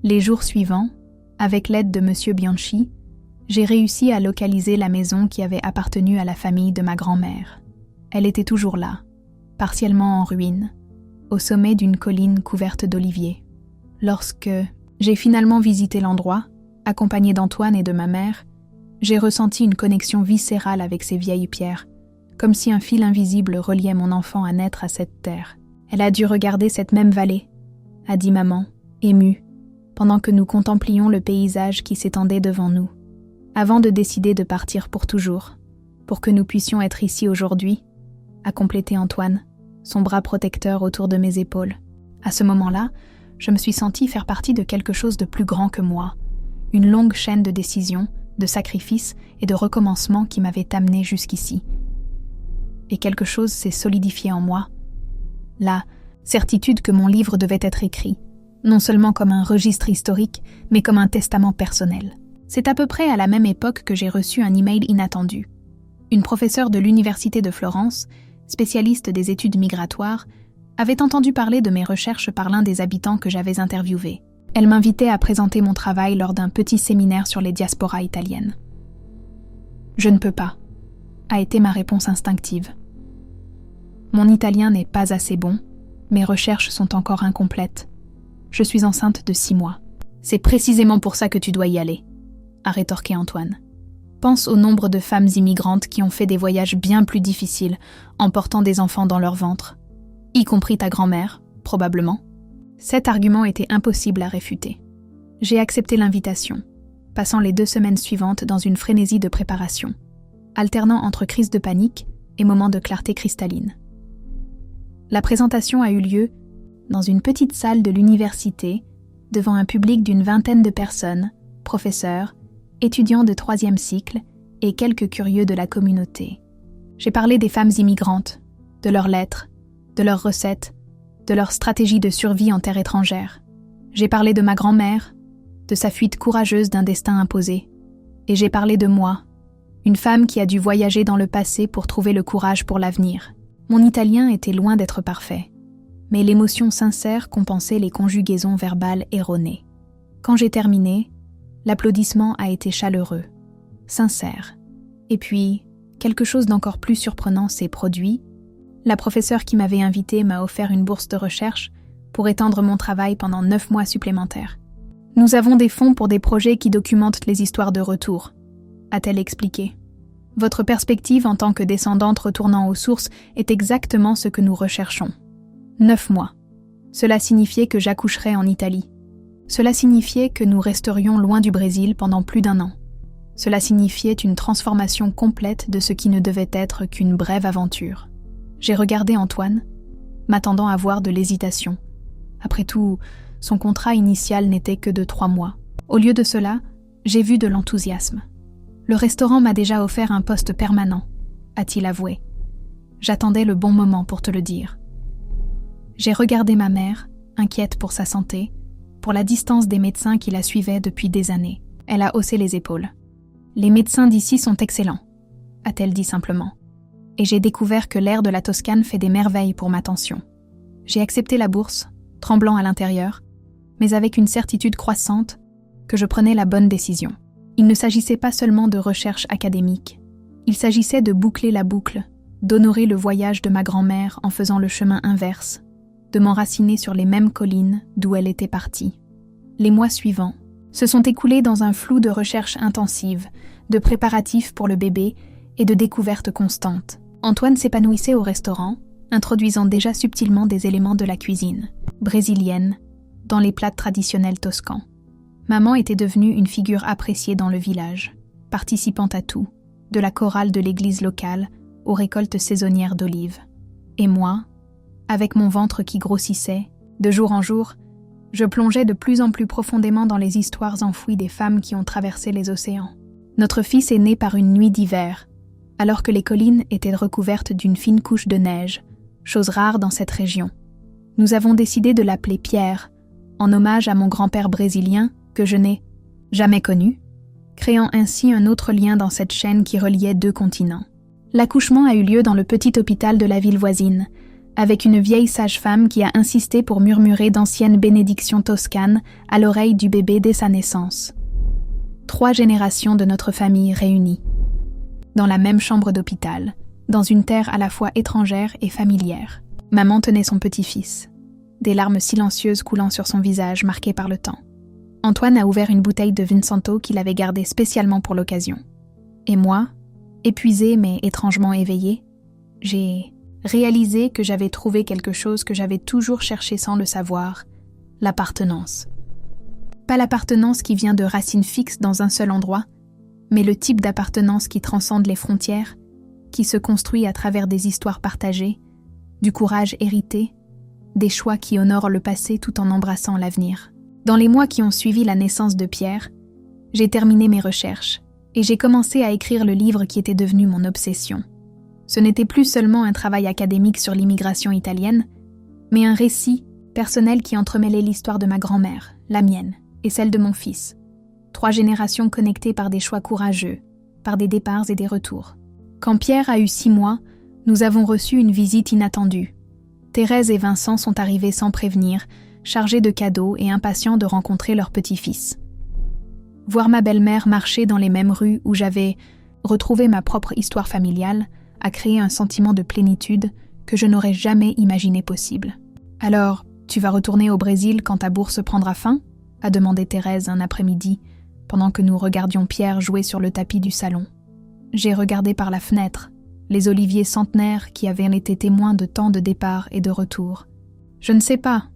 Les jours suivants, avec l'aide de M. Bianchi, j'ai réussi à localiser la maison qui avait appartenu à la famille de ma grand-mère. Elle était toujours là, partiellement en ruine, au sommet d'une colline couverte d'oliviers. Lorsque j'ai finalement visité l'endroit, accompagnée d'Antoine et de ma mère, j'ai ressenti une connexion viscérale avec ces vieilles pierres, comme si un fil invisible reliait mon enfant à naître à cette terre. Elle a dû regarder cette même vallée, a dit maman, émue, pendant que nous contemplions le paysage qui s'étendait devant nous. avant de décider de partir pour toujours, pour que nous puissions être ici aujourd'hui, a complété Antoine, son bras protecteur autour de mes épaules. À ce moment-là, je me suis sentie faire partie de quelque chose de plus grand que moi, une longue chaîne de décisions, de sacrifices et de recommencements qui m'avaient amenée jusqu'ici. Et quelque chose s'est solidifié en moi. La certitude que mon livre devait être écrit, non seulement comme un registre historique, mais comme un testament personnel. C'est à peu près à la même époque que j'ai reçu un email inattendu. Une professeure de l'Université de Florence, spécialiste des études migratoires, avait entendu parler de mes recherches par l'un des habitants que j'avais interviewé. Elle m'invitait à présenter mon travail lors d'un petit séminaire sur les diasporas italiennes. « Je ne peux pas », a été ma réponse instinctive. Mon italien n'est pas assez bon, mes recherches sont encore incomplètes. Je suis enceinte de 6 mois. C'est précisément pour ça que tu dois y aller, a rétorqué Antoine. Pense au nombre de femmes immigrantes qui ont fait des voyages bien plus difficiles en portant des enfants dans leur ventre, y compris ta grand-mère, probablement. Cet argument était impossible à réfuter. J'ai accepté l'invitation, passant les 2 semaines suivantes dans une frénésie de préparation, alternant entre crises de panique et moments de clarté cristalline. La présentation a eu lieu dans une petite salle de l'université, devant un public d'une 20aine de personnes, professeurs, étudiants de 3e cycle et quelques curieux de la communauté. J'ai parlé des femmes immigrantes, de leurs lettres, de leurs recettes, de leur stratégie de survie en terre étrangère. J'ai parlé de ma grand-mère, de sa fuite courageuse d'un destin imposé. Et j'ai parlé de moi, une femme qui a dû voyager dans le passé pour trouver le courage pour l'avenir. Mon italien était loin d'être parfait, mais l'émotion sincère compensait les conjugaisons verbales erronées. Quand j'ai terminé, l'applaudissement a été chaleureux, sincère. Et puis, quelque chose d'encore plus surprenant s'est produit. La professeure qui m'avait invitée m'a offert une bourse de recherche pour étendre mon travail pendant 9 mois supplémentaires. « Nous avons des fonds pour des projets qui documentent les histoires de retour », a-t-elle expliqué. « Votre perspective en tant que descendante retournant aux sources est exactement ce que nous recherchons. » 9 mois. Cela signifiait que j'accoucherais en Italie. Cela signifiait que nous resterions loin du Brésil pendant plus d'1 an. Cela signifiait une transformation complète de ce qui ne devait être qu'une brève aventure. J'ai regardé Antoine, m'attendant à voir de l'hésitation. Après tout, son contrat initial n'était que de 3 mois. Au lieu de cela, j'ai vu de l'enthousiasme. « Le restaurant m'a déjà offert un poste permanent », a-t-il avoué. « J'attendais le bon moment pour te le dire. » J'ai regardé ma mère, inquiète pour sa santé, pour la distance des médecins qui la suivaient depuis des années. Elle a haussé les épaules. « Les médecins d'ici sont excellents », a-t-elle dit simplement. Et j'ai découvert que l'air de la Toscane fait des merveilles pour ma tension. J'ai accepté la bourse, tremblant à l'intérieur, mais avec une certitude croissante que je prenais la bonne décision. Il ne s'agissait pas seulement de recherche académique. Il s'agissait de boucler la boucle, d'honorer le voyage de ma grand-mère en faisant le chemin inverse, de m'enraciner sur les mêmes collines d'où elle était partie. Les mois suivants se sont écoulés dans un flou de recherche intensive, de préparatifs pour le bébé et de découvertes constantes. Antoine s'épanouissait au restaurant, introduisant déjà subtilement des éléments de la cuisine brésilienne dans les plats traditionnels toscans. Maman était devenue une figure appréciée dans le village, participant à tout, de la chorale de l'église locale aux récoltes saisonnières d'olives. Et moi, avec mon ventre qui grossissait, de jour en jour, je plongeais de plus en plus profondément dans les histoires enfouies des femmes qui ont traversé les océans. Notre fils est né par une nuit d'hiver, alors que les collines étaient recouvertes d'une fine couche de neige, chose rare dans cette région. Nous avons décidé de l'appeler Pierre, en hommage à mon grand-père brésilien que je n'ai jamais connu, créant ainsi un autre lien dans cette chaîne qui reliait 2 continents. L'accouchement a eu lieu dans le petit hôpital de la ville voisine, avec une vieille sage-femme qui a insisté pour murmurer d'anciennes bénédictions toscanes à l'oreille du bébé dès sa naissance. 3 générations de notre famille réunies, dans la même chambre d'hôpital, dans une terre à la fois étrangère et familière. Maman tenait son petit-fils, des larmes silencieuses coulant sur son visage marqué par le temps. Antoine a ouvert une bouteille de Vinsanto qu'il avait gardée spécialement pour l'occasion. Et moi, épuisée mais étrangement éveillée, j'ai réalisé que j'avais trouvé quelque chose que j'avais toujours cherché sans le savoir, l'appartenance. Pas l'appartenance qui vient de racines fixes dans un seul endroit, mais le type d'appartenance qui transcende les frontières, qui se construit à travers des histoires partagées, du courage hérité, des choix qui honorent le passé tout en embrassant l'avenir. Dans les mois qui ont suivi la naissance de Pierre, j'ai terminé mes recherches et j'ai commencé à écrire le livre qui était devenu mon obsession. Ce n'était plus seulement un travail académique sur l'immigration italienne, mais un récit personnel qui entremêlait l'histoire de ma grand-mère, la mienne et celle de mon fils. 3 générations connectées par des choix courageux, par des départs et des retours. Quand Pierre a eu 6 mois, nous avons reçu une visite inattendue. Thérèse et Vincent sont arrivés sans prévenir, chargés de cadeaux et impatients de rencontrer leur petit-fils. Voir ma belle-mère marcher dans les mêmes rues où j'avais retrouvé ma propre histoire familiale a créé un sentiment de plénitude que je n'aurais jamais imaginé possible. « Alors, tu vas retourner au Brésil quand ta bourse prendra fin ?» a demandé Thérèse un après-midi, pendant que nous regardions Pierre jouer sur le tapis du salon. J'ai regardé par la fenêtre, les oliviers centenaires qui avaient été témoins de tant de départs et de retours. « Je ne sais pas »,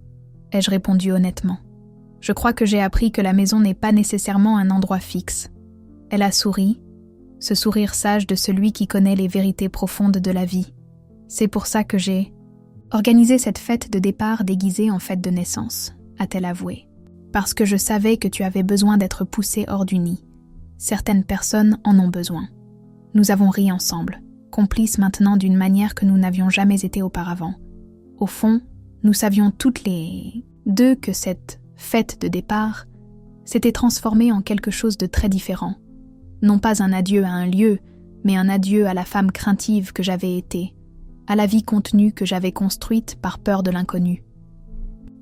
ai-je répondu honnêtement. « Je crois que j'ai appris que la maison n'est pas nécessairement un endroit fixe. » Elle a souri, ce sourire sage de celui qui connaît les vérités profondes de la vie. C'est pour ça que j'ai organisé cette fête de départ déguisée en fête de naissance, a-t-elle avoué. Parce que je savais que tu avais besoin d'être poussé hors du nid. Certaines personnes en ont besoin. Nous avons ri ensemble, complices maintenant d'une manière que nous n'avions jamais été auparavant. Au fond, nous savions toutes les 2 que cette fête de départ s'était transformée en quelque chose de très différent. Non pas un adieu à un lieu, mais un adieu à la femme craintive que j'avais été, à la vie contenue que j'avais construite par peur de l'inconnu.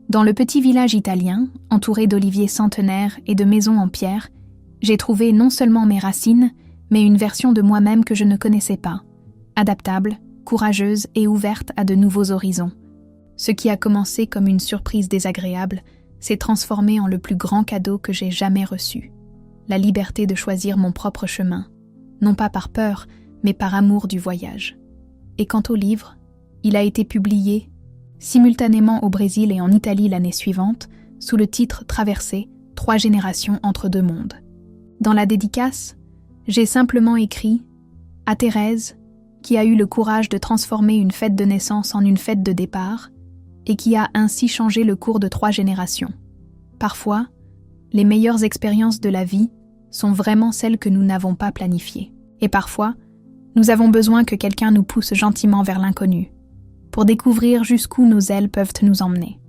Dans le petit village italien, entouré d'oliviers centenaires et de maisons en pierre, j'ai trouvé non seulement mes racines, mais une version de moi-même que je ne connaissais pas, adaptable, courageuse et ouverte à de nouveaux horizons. Ce qui a commencé comme une surprise désagréable s'est transformé en le plus grand cadeau que j'ai jamais reçu. La liberté de choisir mon propre chemin, non pas par peur, mais par amour du voyage. Et quant au livre, il a été publié simultanément au Brésil et en Italie l'année suivante, sous le titre Traversée, 3 générations entre 2 mondes. Dans la dédicace, j'ai simplement écrit « À Thérèse, qui a eu le courage de transformer une fête de naissance en une fête de départ, et qui a ainsi changé le cours de 3 générations. Parfois, les meilleures expériences de la vie sont vraiment celles que nous n'avons pas planifiées. Et parfois, nous avons besoin que quelqu'un nous pousse gentiment vers l'inconnu, pour découvrir jusqu'où nos ailes peuvent nous emmener.